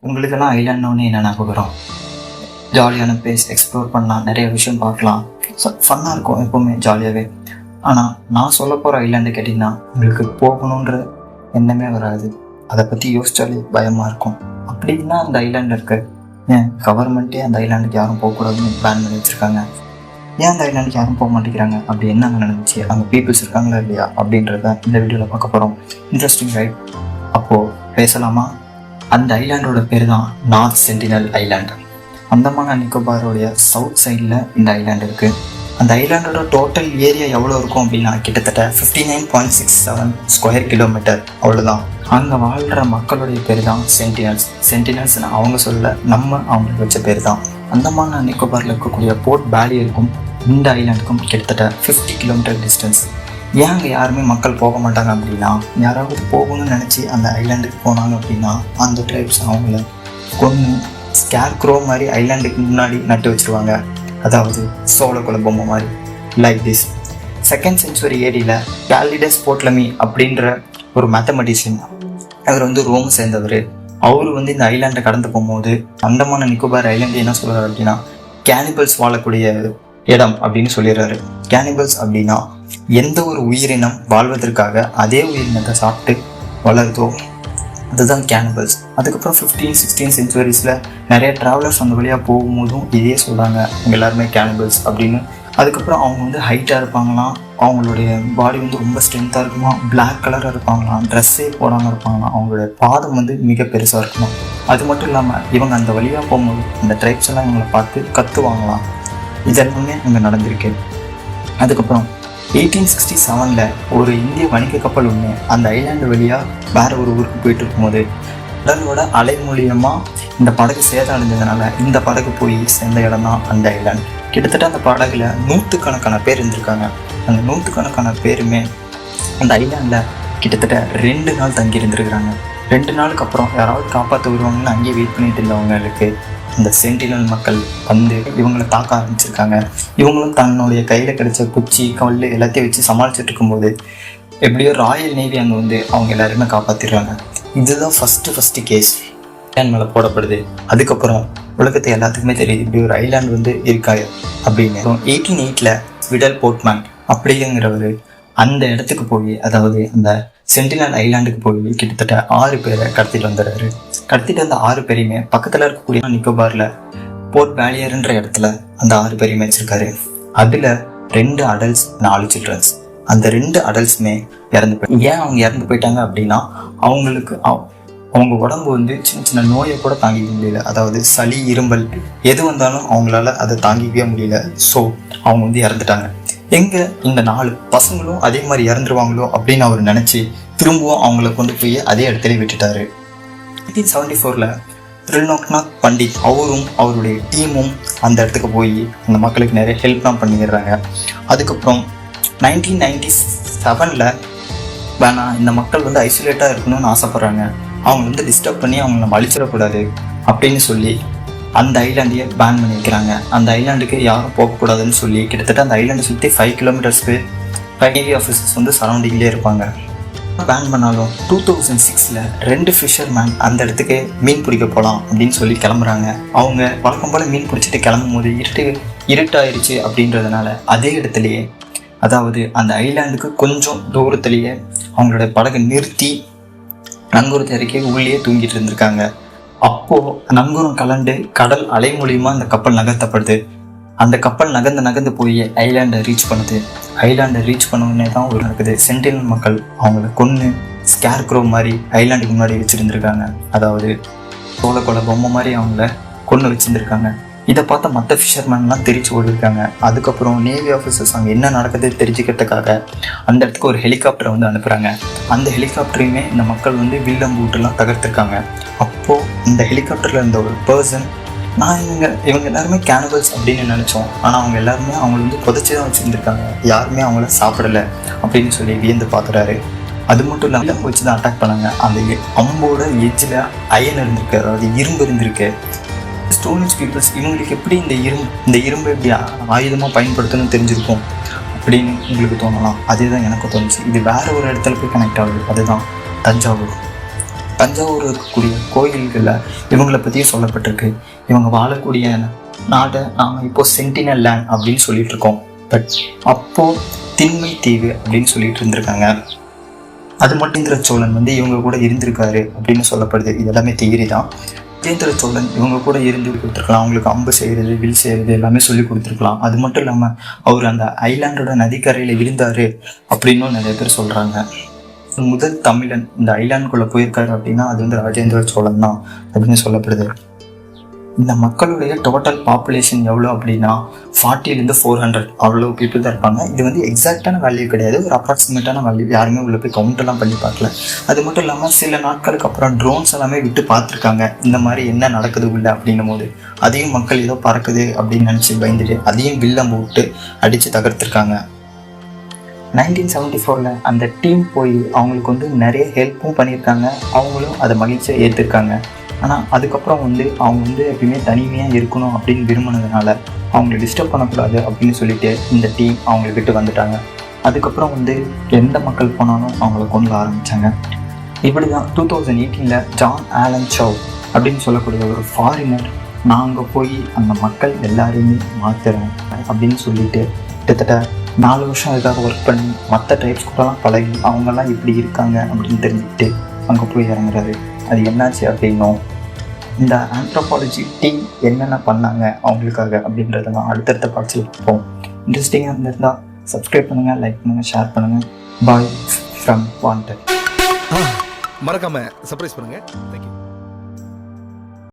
உங்களுக்கெல்லாம் ஐலாண்ட்னு என்ன ஞாபகம்? ஜாலியான பிளேஸ், எக்ஸ்ப்ளோர் பண்ணலாம், நிறைய விஷயம் பார்க்கலாம், ஃபன்னாக இருக்கும் எப்போவுமே ஜாலியாகவே. ஆனால் நான் சொல்ல போகிற ஐலாண்டு கேட்டிங்கன்னா உங்களுக்கு போகணுன்ற எண்ணமே வராது. அதை பற்றி யோசிச்சாலே பயமாக இருக்கும். அப்படின்னா அந்த ஐலாண்டில் இருக்க ஏன் கவர்மெண்ட்டே அந்த ஐலாண்டுக்கு யாரும் போகக்கூடாதுன்னு பிளான் பண்ணி வச்சுருக்காங்க. ஏன் அந்த ஐலாண்டுக்கு யாரும் போக மாட்டேங்கிறாங்க? அப்படி என்ன நடந்துச்சு, அங்கே பீப்புள்ஸ் இருக்காங்களா இல்லையா அப்படின்றத இந்த வீடியோவில் பார்க்க போகிறோம். Interesting right? அப்போது பேசலாமா? அந்த ஐலாண்டோட பேர் தான் north sentinel island. Andaman and நிக்கோபாரோடைய சவுத் சைடில் இந்த ஐலாண்டு இருக்குது. அந்த ஐலாண்டோட டோட்டல் ஏரியா எவ்வளோ இருக்கும் அப்படின்னா கிட்டத்தட்ட 59.67 ஸ்கொயர் கிலோமீட்டர், அவ்வளோதான். அங்கே வாழ்கிற மக்களுடைய பேர் தான் சென்டினல்ஸ். சென்டினல்ஸ்னு அவங்க சொல்ல, நம்ம அவங்களுக்கு வச்ச பேர் தான். அந்தமான் அண்ட் நிக்கோபாரில் இருக்கக்கூடிய போர்ட் பேலியருக்கும் இந்த ஐலாண்டுக்கும் கிட்டத்தட்ட 50 கிலோமீட்டர் டிஸ்டன்ஸ். ஏன் அங்கே யாருமே மக்கள் போக மாட்டாங்க அப்படின்னா, யாராவது போகணும்னு நினச்சி அந்த ஐலாண்டுக்கு போனாங்க அப்படின்னா அந்த ட்ரைப்ஸ் அவங்கள கொன்று ஸ்கேர் க்ரோ மாதிரி ஐலாண்டுக்கு முன்னாடி நட்டு வச்சுருவாங்க. அதாவது சோளக்குள்ள பொம்மை மாதிரி. Like this. 2nd செஞ்சுரி ஏடியில் கேலிடஸ் போட்லமி அப்படின்ற ஒரு மேத்தமெட்டிஷியன், அவர் ரோம் சேர்ந்தவர். அவர் இந்த ஐலாண்டை கடந்து போகும்போது அந்தமான நிக்கோபார் ஐலாண்டு என்ன சொல்கிறார் அப்படின்னா கேனிபல்ஸ் வாழக்கூடிய இடம் அப்படின்னு சொல்லிடுறாரு. கேனிபல்ஸ் அப்படின்னா எந்த ஒரு உயிரினம் வாழ்வதற்காக அதே உயிரினத்தை சாப்பிட்டு வளருதோ அதுதான் கேனிபல்ஸ். அதுக்கப்புறம் 15, 16 செஞ்சுரிஸில் நிறைய ட்ராவலர்ஸ் அந்த வழியாக போகும்போதும் இதே சொல்கிறாங்க, அவங்க எல்லாருமே கேனிபல்ஸ் அப்படின்னு. அதுக்கப்புறம் அவங்க ஹைட்டாக இருப்பாங்களாம், அவங்களுடைய பாடி ரொம்ப ஸ்ட்ரென்த்தாக இருக்குமா, பிளாக் கலராக இருப்பாங்களாம், ட்ரெஸ்ஸே போடாமல் இருப்பாங்களாம், அவங்களுடைய பாதம் மிக பெருசாக இருக்குமா. அது மட்டும் இல்லாமல் இவங்க அந்த வழியாக போகும்போது அந்த ட்ரைப்ஸ் எல்லாம் இவங்களை பார்த்து கற்றுவாங்களாம். இதெல்லாமே அங்கே நடந்திருக்கு. அதுக்கப்புறம் 1867 ஒரு இந்திய வணிக கப்பல் ஒன்று அந்த ஐலாண்டு வழியாக வேறு ஒரு ஊருக்கு போயிட்டு இருக்கும்போது கடலோட அலை மூலியமாக இந்த படகு சேதம் அடைஞ்சதுனால இந்த படகு போய் சேர்ந்த இடம் தான் அந்த ஐலாண்டு. கிட்டத்தட்ட அந்த படகுல 100கணக்கான பேர் இருந்திருக்காங்க. அந்த 100கணக்கான பேருமே அந்த ஐலாண்டில் கிட்டத்தட்ட 2 நாள் தங்கி இருந்திருக்கிறாங்க. 2 நாளுக்கு அப்புறம் யாராவது காப்பாற்ற வருவாங்கன்னு அங்கேயே வெயிட் பண்ணிட்டு இருந்தவங்களுக்கு இந்த சென்டினல் மக்கள் இவங்களை தாக்க ஆரம்பிச்சிருக்காங்க. இவங்களும் தன்னுடைய கையில் கிடைச்ச குச்சி, கல் எல்லாத்தையும் வச்சு சமாளிச்சுட்டு இருக்கும்போது எப்படியோ ராயல் நேவி அங்கே அவங்க எல்லாருமே காப்பாற்றிடுறாங்க. இதுதான் ஃபஸ்ட்டு கேஸ் ஐலாண்ட் மேலே போடப்படுது. அதுக்கப்புறம் உலகத்தை எல்லாத்துக்குமே தெரியுது இப்படி ஒரு ஐலாண்டு இருக்காது அப்படின்னு. 1808 விடல் போர்ட்மேன் அப்படிங்கிறவர் அந்த இடத்துக்கு போய், அதாவது அந்த சென்டினல் ஐலாண்டுக்கு போய் கிட்டத்தட்ட 6 பேரை கடத்திட்டு வந்துடுறாரு. கடத்திட்டு வந்த 6 பேரையுமே பக்கத்தில் இருக்கக்கூடிய நிக்கோபாரில் போர்ட் பேலியர்ன்ற இடத்துல அந்த 6 பேரையுமே வச்சிருக்காரு. அதில் 2 அடல்ட்ஸ், 4 சில்ட்ரன்ஸ். அந்த 2 அடல்ட்ஸுமே இறந்து போய். ஏன் அவங்க இறந்து போயிட்டாங்க அப்படின்னா அவங்களுக்கு அவங்க உடம்பு சின்ன சின்ன நோயை கூட தாங்கிக்க முடியல. அதாவது சளி, இரும்பல் எது வந்தாலும் அவங்களால அதை தாங்கிக்கவே முடியல. ஸோ அவங்க இறந்துட்டாங்க. எங்கே இந்த 4 பசங்களும் அதே மாதிரி இறந்துருவாங்களோ அப்படின்னு அவர் நினச்சி திரும்பவும் அவங்கள கொண்டு போய் அதே இடத்துல விட்டுட்டாரு. 1874 திரிலோக்நாத் பண்டிட் அவரும் அவருடைய டீமும் அந்த இடத்துக்கு போய் அந்த மக்களுக்கு நிறைய ஹெல்ப்லாம் பண்ணிடுறாங்க. அதுக்கப்புறம் 1997 வேணாம், இந்த மக்கள் ஐசோலேட்டாக இருக்கணும்னு ஆசைப்பட்றாங்க, அவங்க டிஸ்டர்ப் பண்ணி அவங்க நம்ம அழிச்சிடக்கூடாது அப்படின்னு சொல்லி அந்த ஐலாண்டையே பேன் பண்ணி வைக்கிறாங்க. அந்த ஐலாண்டுக்கு யாரும் போகக்கூடாதுன்னு சொல்லி கிட்டத்தட்ட அந்த ஐலாண்டை சுற்றி 5 கிலோமீட்டர்ஸ்க்கு நேவி ஆஃபீஸர்ஸ் சரௌண்டிங்லேயே இருப்பாங்க. பேன் பண்ணாலும் 2006 2 ஃபிஷர்மேன் அந்த இடத்துக்கு மீன் பிடிக்க போகலாம் அப்படின்னு சொல்லி கிளம்புறாங்க. அவங்க வழக்கம் போல் மீன் பிடிச்சிட்டு கிளம்பும் போது இருட்டாயிருச்சு அப்படின்றதுனால அதே இடத்துலையே, அதாவது அந்த ஐலாண்டுக்கு கொஞ்சம் தூரத்துலேயே அவங்களோட படகை நிறுத்தி நங்கூரத்தை இறக்கி உள்ளே தூங்கிட்டு இருந்திருக்காங்க. அப்போது நங்கூரம் கலண்டு கடல் அலை மூலியமாக அந்த கப்பல் நகர்த்தப்படுது. அந்த கப்பல் நகர்ந்து போய் ஐலாண்டை ரீச் பண்ணுது. ஐலாண்டை ரீச் பண்ணவுடனே தான் ஒரு நடக்குது. சென்டினல் மக்கள் அவங்கள கொன்று ஸ்கேர் க்ரோ மாதிரி ஐலாண்டுக்கு முன்னாடி வச்சுருந்துருக்காங்க. அதாவது சோளக்கொலை பொம்மை மாதிரி அவங்கள கொன்று வச்சுருந்துருக்காங்க. இதை பார்த்தா மற்ற ஃபிஷர்மேன்லாம் தெரிச்சு ஓடிருக்காங்க. அதுக்கப்புறம் நேவி ஆஃபீஸர்ஸ் அங்கே என்ன நடக்குது தெரிஞ்சுக்கிறதுக்காக அந்த இடத்துக்கு ஒரு ஹெலிகாப்டரை அனுப்புகிறாங்க. அந்த ஹெலிகாப்டரையுமே இந்த மக்கள் வில்லம்பூட்டெல்லாம் தகர்த்துருக்காங்க. அப்போது இந்த ஹெலிகாப்டரில் இருந்த ஒரு பர்சன், இவங்க எல்லாருமே கேனிபல்ஸ் அப்படின்னு நினச்சோம், ஆனால் அவங்க எல்லாருமே அவங்கள புதைச்சி தான் வச்சுருந்துருக்காங்க, யாருமே அவங்கள சாப்பிடலை அப்படின்னு சொல்லி வியந்து பார்க்குறாரு. அது மட்டும் இல்லாமல் வில்லம்பு வச்சு தான் அட்டாக் பண்ணாங்க. அந்த அம்போட எஜ்ஜில் அயன் இருந்திருக்கு, அதாவது இரும்பு இருந்திருக்கு. ஸ்டோனிஷ் பீப்புள்ஸ் இவங்களுக்கு எப்படி இந்த இரும்பை எப்படி ஆயுதமாக பயன்படுத்தணும்னு தெரிஞ்சிருக்கும் அப்படின்னு உங்களுக்கு தோணலாம். அதே தான் எனக்கு தோணுச்சு. இது வேறு ஒரு இடத்துல போய் கனெக்ட் ஆகுது. அதுதான் தஞ்சாவூர். தஞ்சாவூர் இருக்கக்கூடிய கோயில்களில் இவங்களை பற்றியும் சொல்லப்பட்டிருக்கு. இவங்க வாழக்கூடிய நாட்டை நாம் இப்போ சென்டினல் லேண்ட் அப்படின்னு சொல்லிட்டு இருக்கோம். பட் அப்போது திண்மை தீவு அப்படின்னு சொல்லிட்டு இருந்திருக்காங்க. அது மட்டும் சோழன் இவங்க கூட இருந்திருக்காரு அப்படின்னு சொல்லப்படுது. இது எல்லாமே தியரி தான். ராஜேந்திர சோழன் இவங்க கூட இருந்து கொடுத்துருக்கலாம். அவங்களுக்கு அம்பு செய்கிறது, வில் செய்கிறது எல்லாமே சொல்லி கொடுத்துருக்கலாம். அது மட்டும் இல்லாமல் அவர் அந்த ஐலாண்டோட நதிக்கரையில் இருந்தார் அப்படின்னும் நிறைய பேர் சொல்கிறாங்க. முதல் தமிழன் இந்த ஐலாண்டுக்குள்ளே போயிருக்காரு அப்படின்னா அது ராஜேந்திர சோழன் தான் அப்படின்னு சொல்லப்படுது. இந்த மக்களுடைய டோட்டல் பாப்புலேஷன் எவ்வளோ அப்படின்னா 40 to 400 அவ்வளோ பீப்புள் தான் இருப்பாங்க. இது எக்ஸாக்டான வேல்யூ கிடையாது, ஒரு அப்ராக்சிமேட்டான வேல்யூ. யாருமே உள்ள போய் கவுண்டெல்லாம் பண்ணி பார்க்கல. அது மட்டும் இல்லாமல் சில நாட்களுக்கு அப்புறம் ட்ரோன்ஸ் எல்லாமே விட்டு பார்த்துருக்காங்க, இந்த மாதிரி என்ன நடக்குது உள்ள அப்படின்னும் போது. அதையும் மக்கள் ஏதோ பறக்குது அப்படின்னு நினச்சி பயந்துட்டு அதையும் வில்லம் போட்டு அடித்து தகர்த்துருக்காங்க. 1974 அந்த டீம் போய் அவங்களுக்கு நிறைய ஹெல்ப்பும் பண்ணியிருக்காங்க. அவங்களும் அதை மகிழ்ச்சியாக ஏற்றுருக்காங்க. ஆனால் அதுக்கப்புறம் அவங்க எப்பயுமே தனிமையாக இருக்கணும் அப்படின்னு விரும்பினதுனால அவங்களை டிஸ்டர்ப் பண்ணக்கூடாது அப்படின்னு சொல்லிட்டு இந்த டீம் அவங்கக்கிட்ட வந்துட்டாங்க. அதுக்கப்புறம் எந்த மக்கள் போனாலும் அவங்கள கொண்டு ஆரம்பித்தாங்க. இப்படி தான் 2018 ஜான் ஆலன் சவ் அப்படின்னு சொல்லக்கூடிய ஒரு ஃபாரினர் நாங்கள் போய் அந்த மக்கள் எல்லாரையுமே மாற்றுறோம் அப்படின்னு சொல்லிட்டு கிட்டத்தட்ட 4 வருஷம் அதுக்காக ஒர்க் பண்ணி மற்ற ட்ரைப்ஸ் கூடலாம் பழகி அவங்கெல்லாம் இப்படி இருக்காங்க அப்படின்னு தெரிஞ்சுக்கிட்டு அங்கே போய் இறங்குறாரு. அது என்னாச்சு அப்படின்னும் இந்த ஆந்த்ரோபாலஜி டீம் என்னென்ன பண்ணாங்க அவங்களுக்காக அப்படின்றதெல்லாம் அடுத்தடுத்த பார்ட்ஸில் பார்ப்போம். இன்ட்ரெஸ்டிங்காக இருந்திருந்தால் சப்ஸ்கிரைப் பண்ணுங்கள், லைக் பண்ணுங்கள், ஷேர் பண்ணுங்கள். Bye from wanted. மறக்காமல் சர்ப்ரைஸ் பண்ணுங்கள். தேங்க்யூ.